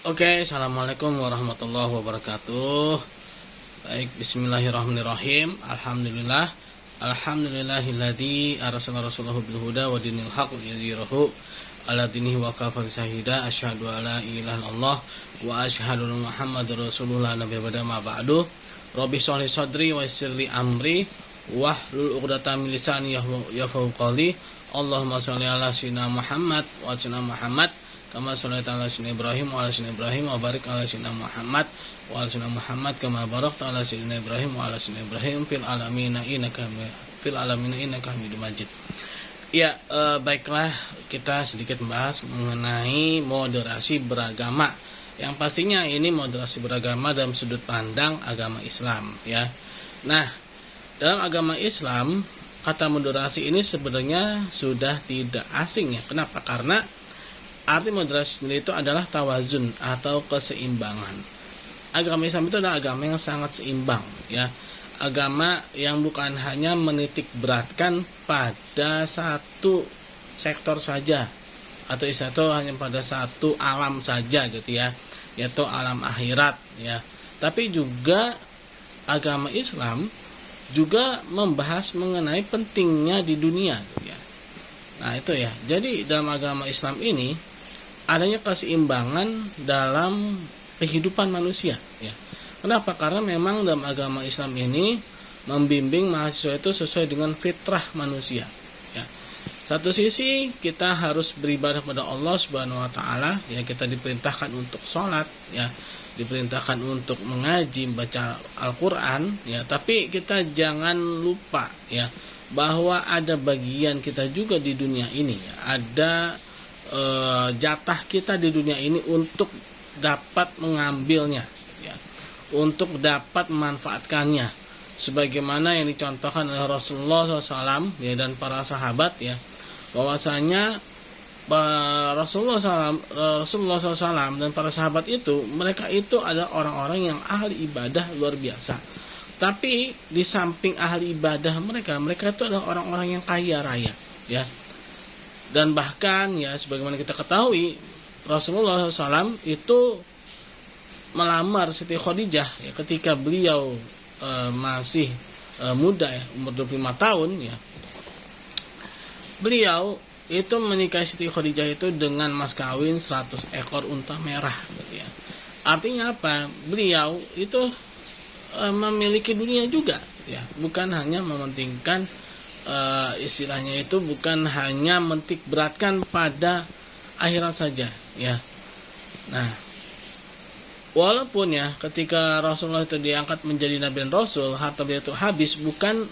Oke, assalamualaikum warahmatullahi wabarakatuh. Baik, bismillahirrahmanirrahim. Alhamdulillahilladzi arsala rasulahu bil huda wa dinil haqq liyuzhirahu ala dinihi wa kafa syahida. Asyhadu alla ilaha illallah wa asyhadu anna muhammadar rasulullah nabiyya ba'da ma ba'du. Rabbi shrah li sadri wa yassir li amri wahlul 'uqdatam min lisani yafqahu qawli. Allahumma shalli ala sayyidina Muhammad wa ala Muhammad kama shallaita ala sayyidina Ibrahim wa ala sayyidina Ibrahim wa barik ala sayyidina Muhammad wa ala sayyidina Muhammad kama barakta ala sayyidina Ibrahim wa ala sayyidina Ibrahim fil alamin innaka Hamidum Majid. Ya, baiklah, kita sedikit membahas mengenai moderasi beragama. Yang pastinya ini moderasi beragama dalam sudut pandang agama Islam, ya. Nah, dalam agama Islam kata moderasi ini sebenarnya sudah tidak asing, ya. Kenapa? Karena arti moderasi sendiri itu adalah tawazun atau keseimbangan. Agama Islam itu adalah agama yang sangat seimbang, ya. Agama yang bukan hanya menitik beratkan pada satu sektor saja atau itu hanya pada satu alam saja gitu ya, yaitu alam akhirat, ya. Tapi juga agama Islam juga membahas mengenai pentingnya di dunia gitu ya. Nah, itu ya. Jadi dalam agama Islam ini adanya keseimbangan dalam kehidupan manusia, ya. Kenapa? Karena memang dalam agama Islam ini membimbing mahasiswa itu sesuai dengan fitrah manusia, ya. Satu sisi kita harus beribadah pada Allah Subhanahu wa taala, ya, kita diperintahkan untuk sholat, ya, diperintahkan untuk mengaji, baca Al-Qur'an, ya, tapi kita jangan lupa, ya, bahwa ada bagian kita juga di dunia ini, ya. Ada jatah kita di dunia ini untuk dapat mengambilnya, ya, untuk dapat memanfaatkannya, sebagaimana yang dicontohkan oleh Rasulullah SAW, ya, dan para sahabat, ya, bahwasanya Rasulullah SAW dan para sahabat itu, mereka itu adalah orang-orang yang ahli ibadah luar biasa. Tapi di samping ahli ibadah mereka itu adalah orang-orang yang kaya raya, ya. Dan bahkan, ya, sebagaimana kita ketahui, Rasulullah SAW itu melamar Siti Khadijah, ya, ketika beliau masih muda, ya, umur 25 tahun, ya. Beliau itu menikahi Siti Khadijah itu dengan mas kawin 100 ekor unta merah gitu ya. Artinya apa? Beliau itu memiliki dunia juga, gitu ya. Bukan hanya mementingkan istilahnya itu bukan hanya mentik beratkan pada akhirat saja, ya. Nah, walaupun, ya, ketika Rasulullah itu diangkat menjadi nabi dan rasul, harta beliau itu habis, bukan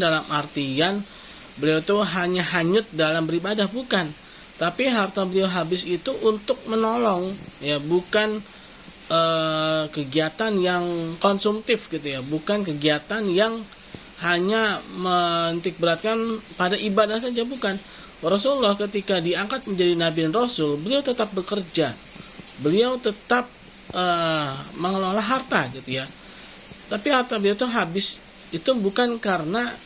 dalam artian beliau itu hanya hanyut dalam beribadah, bukan. Tapi harta beliau habis itu untuk menolong, ya, bukan kegiatan yang konsumtif gitu ya, bukan kegiatan yang hanya menitik beratkan pada ibadah saja, bukan. Rasulullah ketika diangkat menjadi nabi dan rasul, beliau tetap bekerja, beliau tetap mengelola harta gitu ya. Tapi harta beliau itu habis itu bukan karena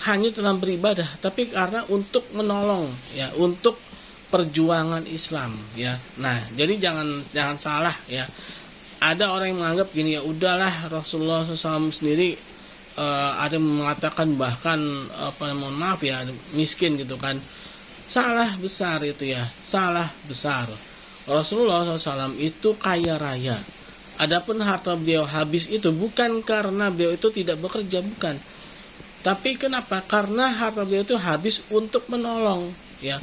hanya dalam beribadah, tapi karena untuk menolong, ya, untuk perjuangan Islam, ya. Nah, jadi jangan salah, ya. Ada orang yang menganggap gini, ya udahlah, Rasulullah SAW sendiri ada yang mengatakan bahkan mohon maaf, ya, miskin gitu kan. Salah besar itu, ya, salah besar. Rasulullah SAW itu kaya raya. Adapun harta beliau habis itu bukan karena beliau itu tidak bekerja, bukan. Tapi kenapa? Karena harta beliau itu habis untuk menolong, ya,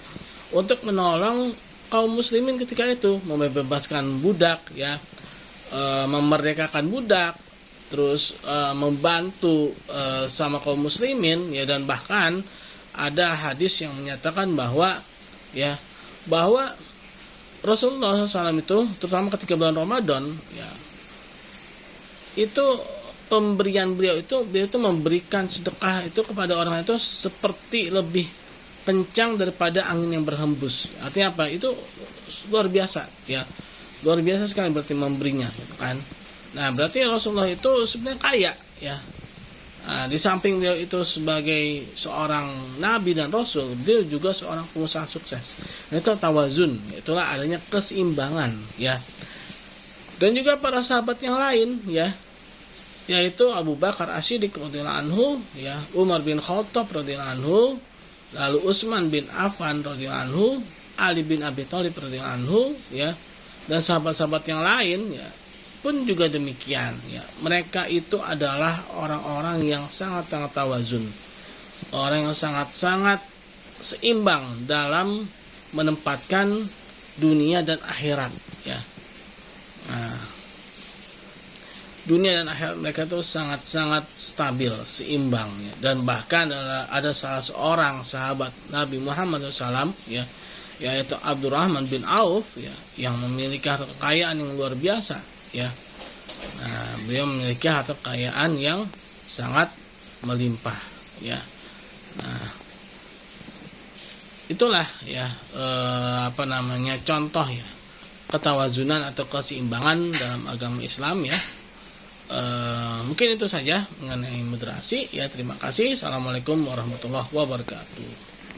untuk menolong kaum muslimin ketika itu, membebaskan budak, ya, memerdekakan budak, terus membantu sama kaum muslimin, ya. Dan bahkan ada hadis yang menyatakan bahwa, ya, bahwa Rasulullah SAW itu terutama ketika bulan Ramadan, ya, itu pemberian beliau itu memberikan sedekah itu kepada orang itu seperti lebih kencang daripada angin yang berhembus. Artinya apa? Itu luar biasa, ya, luar biasa sekali berarti memberinya, kan. Nah, berarti Rasulullah itu sebenarnya kaya, ya. Nah, di samping beliau itu sebagai seorang nabi dan rasul, beliau juga seorang pengusaha sukses. Nah, itu tawazun, itulah adanya keseimbangan, ya. Dan juga para sahabat yang lain ya, yaitu Abu Bakar As-Siddiq radhiyallahu anhu ya, Umar bin Khattab radhiyallahu anhu, lalu Utsman bin Affan radhiyallahu anhu, Ali bin Abi Thalib radhiyallahu anhu ya, dan sahabat-sahabat yang lain ya pun juga demikian ya. Mereka itu adalah orang-orang yang sangat-sangat tawazun, orang yang sangat-sangat seimbang dalam menempatkan dunia dan akhirat ya. Nah, dunia dan akhirat mereka itu sangat-sangat stabil, seimbang ya. Dan bahkan ada salah seorang sahabat Nabi Muhammad SAW ya, yaitu Abdurrahman bin Auf ya, yang memiliki harta kekayaan yang luar biasa ya. Nah, beliau memiliki harta kekayaan yang sangat melimpah ya. Nah, itulah ya contoh ya ketawazunan atau keseimbangan dalam agama Islam ya. Mungkin itu saja mengenai moderasi ya. Terima kasih. Assalamualaikum warahmatullahi wabarakatuh.